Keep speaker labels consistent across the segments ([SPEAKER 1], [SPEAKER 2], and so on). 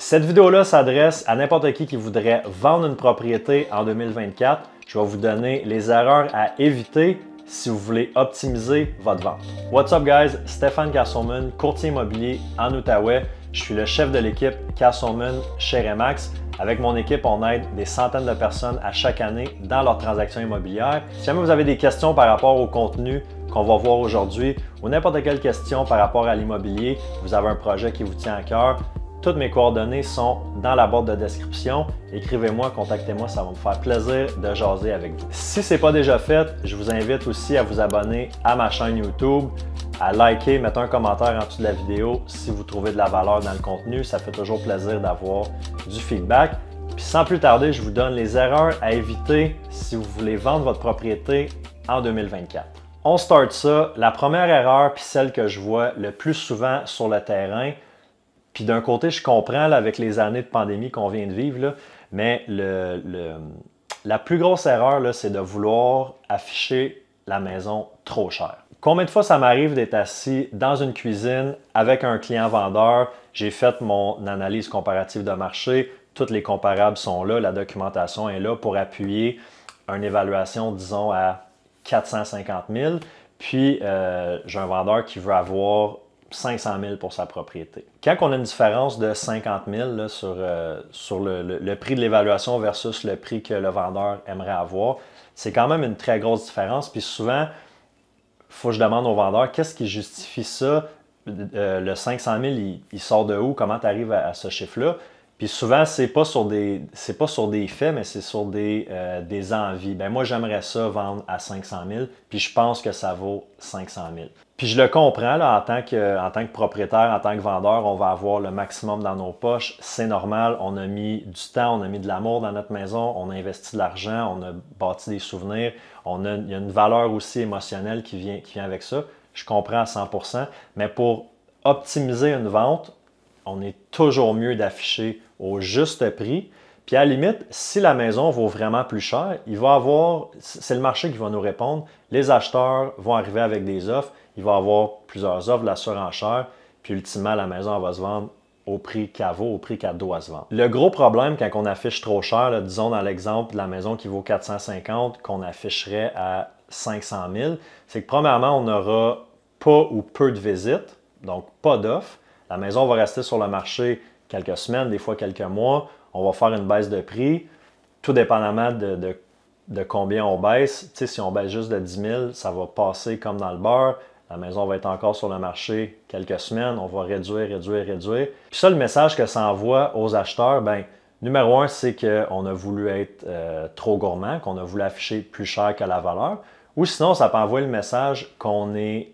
[SPEAKER 1] Cette vidéo-là s'adresse à n'importe qui voudrait vendre une propriété en 2024. Je vais vous donner les erreurs à éviter si vous voulez optimiser votre vente. What's up guys? Stéphane Castleman, courtier immobilier en Outaouais. Je suis le chef de l'équipe Castleman chez Remax. Avec mon équipe, on aide des centaines de personnes à chaque année dans leurs transactions immobilières. Si jamais vous avez des questions par rapport au contenu qu'on va voir aujourd'hui ou n'importe quelle question par rapport à l'immobilier, vous avez un projet qui vous tient à cœur, toutes mes coordonnées sont dans la barre de description. Écrivez-moi, contactez-moi, ça va me faire plaisir de jaser avec vous. Si ce n'est pas déjà fait, je vous invite aussi à vous abonner à ma chaîne YouTube, à liker, mettre un commentaire en dessous de la vidéo si vous trouvez de la valeur dans le contenu. Ça fait toujours plaisir d'avoir du feedback. Puis sans plus tarder, je vous donne les erreurs à éviter si vous voulez vendre votre propriété en 2024. On start ça. La première erreur, puis celle que je vois le plus souvent sur le terrain, puis d'un côté, je comprends là, avec les années de pandémie qu'on vient de vivre, là, mais la plus grosse erreur, c'est de vouloir afficher la maison trop chère. Combien de fois ça m'arrive d'être assis dans une cuisine avec un client vendeur, j'ai fait mon analyse comparative de marché, toutes les comparables sont là, la documentation est là pour appuyer une évaluation, disons, à 450 000, puis j'ai un vendeur qui veut avoir 500 000 pour sa propriété. Quand on a une différence de 50 000 là, sur le prix de l'évaluation versus le prix que le vendeur aimerait avoir, c'est quand même une très grosse différence. Puis souvent, il faut que je demande au vendeur qu'est-ce qui justifie ça. Le 500 000, il sort de où? Comment tu arrives à ce chiffre-là? Puis souvent, c'est pas sur des faits, mais c'est sur des envies. Ben moi, j'aimerais ça vendre à 500 000, puis je pense que ça vaut 500 000. Puis je le comprends, là, en tant que propriétaire, en tant que vendeur, on va avoir le maximum dans nos poches. C'est normal, on a mis du temps, on a mis de l'amour dans notre maison, on a investi de l'argent, on a bâti des souvenirs, il y a une valeur aussi émotionnelle qui vient avec ça. Je comprends à 100%, mais pour optimiser une vente, on est toujours mieux d'afficher au juste prix. Puis à la limite, si la maison vaut vraiment plus cher, c'est le marché qui va nous répondre. Les acheteurs vont arriver avec des offres. Il va y avoir plusieurs offres de la surenchère. Puis ultimement, la maison elle va se vendre au prix qu'elle vaut, au prix qu'elle doit se vendre. Le gros problème quand on affiche trop cher, là, disons dans l'exemple de la maison qui vaut 450, qu'on afficherait à 500 000, c'est que premièrement, on n'aura pas ou peu de visites, donc pas d'offres. La maison va rester sur le marché quelques semaines, des fois quelques mois. On va faire une baisse de prix, tout dépendamment de combien on baisse. Tu sais, si on baisse juste de 10 000, ça va passer comme dans le beurre. La maison va être encore sur le marché quelques semaines. On va réduire. Puis ça, le message que ça envoie aux acheteurs, bien, numéro un, c'est qu'on a voulu être trop gourmand, qu'on a voulu afficher plus cher que la valeur. Ou sinon, ça peut envoyer le message qu'on est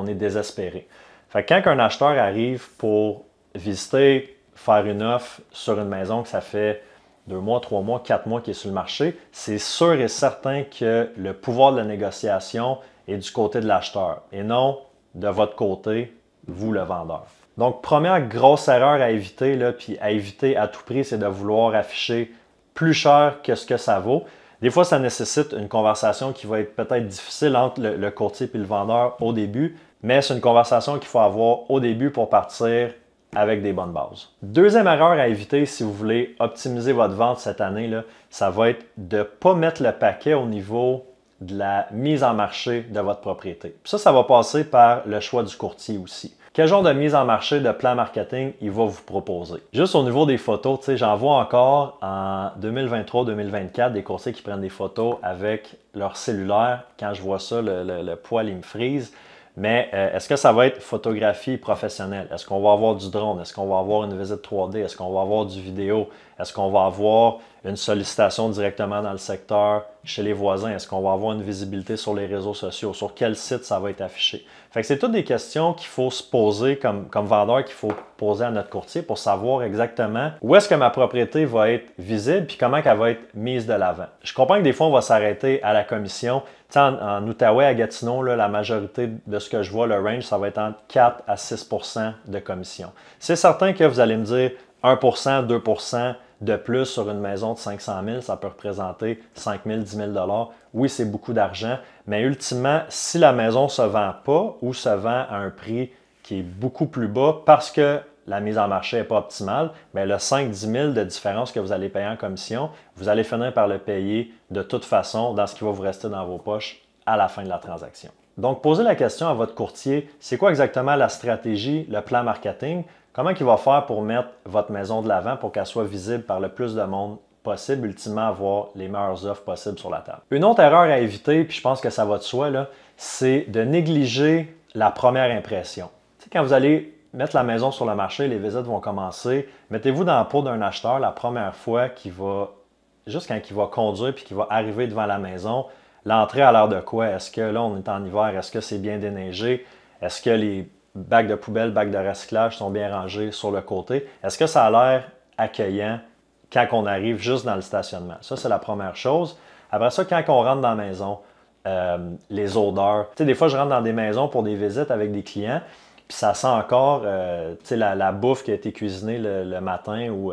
[SPEAKER 1] désespéré. Fait que quand un acheteur arrive pour visiter, faire une offre sur une maison que ça fait 2 mois, 3 mois, 4 mois qui est sur le marché, c'est sûr et certain que le pouvoir de la négociation est du côté de l'acheteur et non de votre côté, vous le vendeur. Donc, première grosse erreur à éviter, là, puis à éviter à tout prix, c'est de vouloir afficher plus cher que ce que ça vaut. Des fois, ça nécessite une conversation qui va être peut-être difficile entre le courtier et le vendeur au début, mais c'est une conversation qu'il faut avoir au début pour partir avec des bonnes bases. Deuxième erreur à éviter si vous voulez optimiser votre vente cette année, là, ça va être de ne pas mettre le paquet au niveau de la mise en marché de votre propriété. Puis ça va passer par le choix du courtier aussi. Quel genre de mise en marché, de plan marketing il va vous proposer? Juste au niveau des photos, j'en vois encore en 2023-2024 des courtiers qui prennent des photos avec leur cellulaire. Quand je vois ça, le poil, il me frise. Mais est-ce que ça va être photographie professionnelle? Est-ce qu'on va avoir du drone? Est-ce qu'on va avoir une visite 3D? Est-ce qu'on va avoir du vidéo? Est-ce qu'on va avoir une sollicitation directement dans le secteur chez les voisins? Est-ce qu'on va avoir une visibilité sur les réseaux sociaux? Sur quel site ça va être affiché? Fait que c'est toutes des questions qu'il faut se poser comme vendeur, qu'il faut poser à notre courtier pour savoir exactement où est-ce que ma propriété va être visible puis comment elle va être mise de l'avant. Je comprends que des fois, on va s'arrêter à la commission. En Outaouais, à Gatineau, là, la majorité de ce que je vois, le range, ça va être entre 4 à 6 % de commission. C'est certain que vous allez me dire 1 % 2 % de plus sur une maison de 500 000, ça peut représenter 5 000 10 000 $. Oui, c'est beaucoup d'argent, mais ultimement, si la maison ne se vend pas ou se vend à un prix qui est beaucoup plus bas parce que la mise en marché n'est pas optimale, mais le 5-10 000 de différence que vous allez payer en commission, vous allez finir par le payer de toute façon dans ce qui va vous rester dans vos poches à la fin de la transaction. Donc, posez la question à votre courtier, c'est quoi exactement la stratégie, le plan marketing? Comment il va faire pour mettre votre maison de l'avant pour qu'elle soit visible par le plus de monde possible, ultimement avoir les meilleures offres possibles sur la table. Une autre erreur à éviter, puis je pense que ça va de soi, c'est de négliger la première impression. Tu sais, quand vous allez mettre la maison sur le marché, les visites vont commencer, mettez-vous dans la peau d'un acheteur la première fois juste quand il va conduire puis qu'il va arriver devant la maison, l'entrée a l'air de quoi? Est-ce que là, on est en hiver? Est-ce que c'est bien déneigé? Est-ce que les bacs de poubelle, bacs de recyclage sont bien rangés sur le côté? Est-ce que ça a l'air accueillant quand on arrive juste dans le stationnement? Ça, c'est la première chose. Après ça, quand on rentre dans la maison, les odeurs. Tu sais, des fois, je rentre dans des maisons pour des visites avec des clients, puis ça sent encore la bouffe qui a été cuisinée le matin ou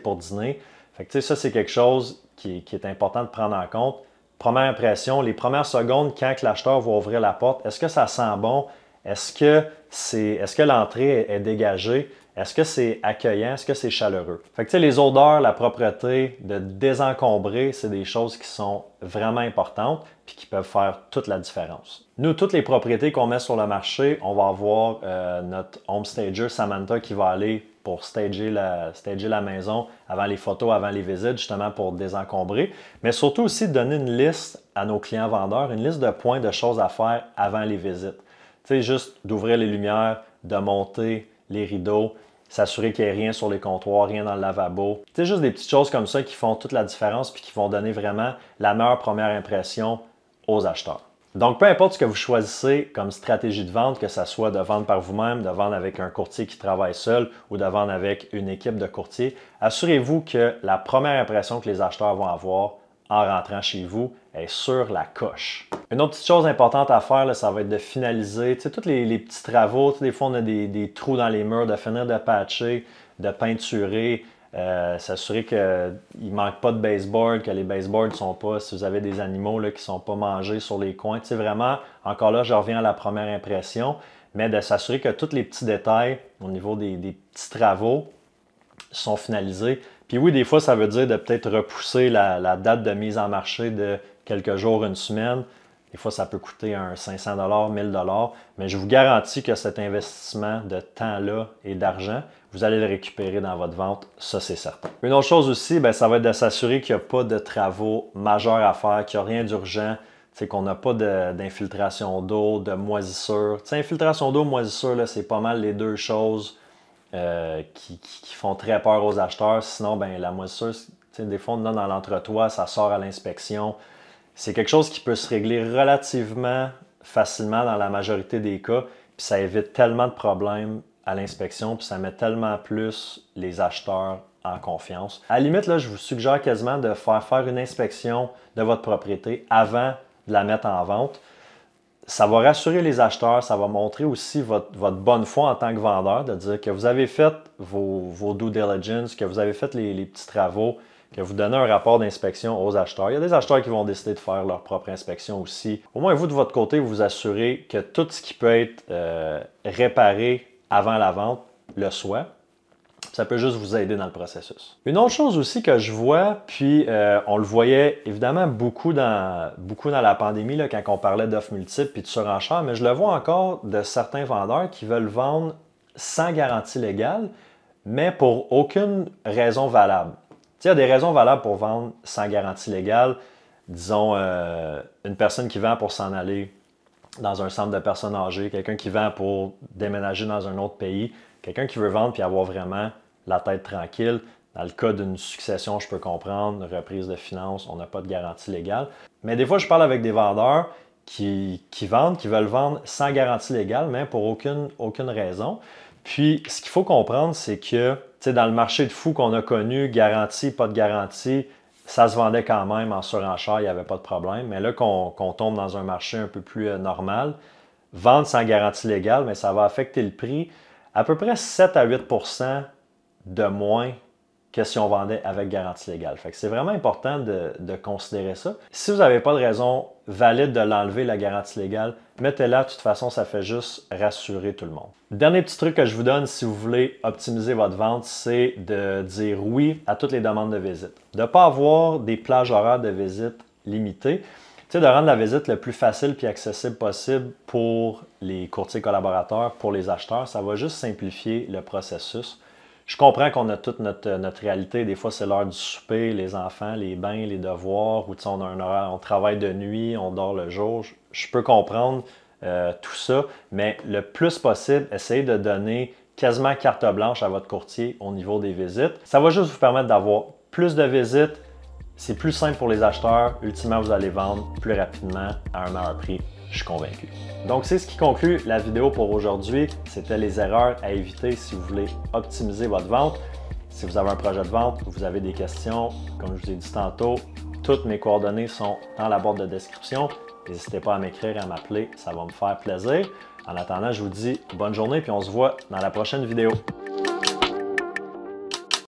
[SPEAKER 1] pour dîner. Fait que, ça, c'est quelque chose qui est important de prendre en compte. Première impression, les premières secondes, quand l'acheteur va ouvrir la porte, est-ce que ça sent bon? Est-ce que l'entrée est dégagée? Est-ce que c'est accueillant? Est-ce que c'est chaleureux? Fait que, les odeurs, la propreté, de désencombrer, c'est des choses qui sont vraiment importantes et qui peuvent faire toute la différence. Nous, toutes les propriétés qu'on met sur le marché, on va avoir notre home stager Samantha qui va aller pour stager la maison avant les photos, avant les visites, justement pour désencombrer. Mais surtout aussi de donner une liste à nos clients vendeurs, une liste de points, de choses à faire avant les visites. Tu sais, juste d'ouvrir les lumières, de monter les rideaux, s'assurer qu'il n'y ait rien sur les comptoirs, rien dans le lavabo. C'est juste des petites choses comme ça qui font toute la différence puis qui vont donner vraiment la meilleure première impression aux acheteurs. Donc, peu importe ce que vous choisissez comme stratégie de vente, que ce soit de vendre par vous-même, de vendre avec un courtier qui travaille seul ou de vendre avec une équipe de courtiers, assurez-vous que la première impression que les acheteurs vont avoir en rentrant chez vous est sur la coche. Une autre petite chose importante à faire, ça va être de finaliser tous les petits travaux. Des fois, on a des trous dans les murs, de finir de patcher, de peinturer, s'assurer qu'il ne manque pas de baseboard, que les baseboards ne sont pas, si vous avez des animaux qui ne sont pas mangés sur les coins. Vraiment, encore là, je reviens à la première impression, mais de s'assurer que tous les petits détails au niveau des petits travaux sont finalisés. Puis oui, des fois, ça veut dire de peut-être repousser la date de mise en marché de quelques jours, une semaine. Des fois, ça peut coûter un 500 $, 1000 $, mais je vous garantis que cet investissement de temps-là et d'argent, vous allez le récupérer dans votre vente, ça c'est certain. Une autre chose aussi, ça va être de s'assurer qu'il n'y a pas de travaux majeurs à faire, qu'il n'y a rien d'urgent, qu'on n'a pas d'infiltration d'eau, de moisissure. Infiltration d'eau, moisissure, c'est pas mal les deux choses qui font très peur aux acheteurs. Sinon, la moisissure, des fois, on est dans l'entretoit, ça sort à l'inspection. C'est quelque chose qui peut se régler relativement facilement dans la majorité des cas, puis ça évite tellement de problèmes à l'inspection, puis ça met tellement plus les acheteurs en confiance. À la limite, là, je vous suggère quasiment de faire une inspection de votre propriété avant de la mettre en vente. Ça va rassurer les acheteurs, ça va montrer aussi votre bonne foi en tant que vendeur, de dire que vous avez fait vos due diligence, que vous avez fait les petits travaux, que vous donnez un rapport d'inspection aux acheteurs. Il y a des acheteurs qui vont décider de faire leur propre inspection aussi. Au moins, vous, de votre côté, vous vous assurez que tout ce qui peut être réparé avant la vente le soit. Ça peut juste vous aider dans le processus. Une autre chose aussi que je vois, puis on le voyait évidemment beaucoup dans la pandémie, là, quand on parlait d'offres multiples et de surenchères, mais je le vois encore de certains vendeurs qui veulent vendre sans garantie légale, mais pour aucune raison valable. Il y a des raisons valables pour vendre sans garantie légale. Disons, une personne qui vend pour s'en aller dans un centre de personnes âgées, quelqu'un qui vend pour déménager dans un autre pays, quelqu'un qui veut vendre puis avoir vraiment la tête tranquille. Dans le cas d'une succession, je peux comprendre, une reprise de finances, on n'a pas de garantie légale. Mais des fois, je parle avec des vendeurs qui vendent, qui veulent vendre sans garantie légale, mais pour aucune raison. Puis, ce qu'il faut comprendre, c'est que dans le marché de fou qu'on a connu, garantie, pas de garantie, ça se vendait quand même en surenchère, il n'y avait pas de problème. Mais là, qu'on tombe dans un marché un peu plus normal, vendre sans garantie légale, mais ça va affecter le prix à peu près 7 à 8 % de moins que si on vendait avec garantie légale. Fait que c'est vraiment important de considérer ça. Si vous n'avez pas de raison valide de l'enlever, la garantie légale, mettez-la. De toute façon, ça fait juste rassurer tout le monde. Dernier petit truc que je vous donne si vous voulez optimiser votre vente, c'est de dire oui à toutes les demandes de visite. De ne pas avoir des plages horaires de visite limitées. Tu sais, de rendre la visite le plus facile et accessible possible pour les courtiers collaborateurs, pour les acheteurs, ça va juste simplifier le processus. Je comprends qu'on a toute notre réalité. Des fois, c'est l'heure du souper, les enfants, les bains, les devoirs, ou on a un horaire, on travaille de nuit, on dort le jour. Je peux comprendre tout ça, mais le plus possible, essayez de donner quasiment carte blanche à votre courtier au niveau des visites. Ça va juste vous permettre d'avoir plus de visites. C'est plus simple pour les acheteurs. Ultimement, vous allez vendre plus rapidement à un meilleur prix. Je suis convaincu. Donc, c'est ce qui conclut la vidéo pour aujourd'hui. C'était les erreurs à éviter si vous voulez optimiser votre vente. Si vous avez un projet de vente, vous avez des questions, comme je vous ai dit tantôt, toutes mes coordonnées sont dans la barre de description. N'hésitez pas à m'écrire et à m'appeler, ça va me faire plaisir. En attendant, je vous dis bonne journée puis on se voit dans la prochaine vidéo.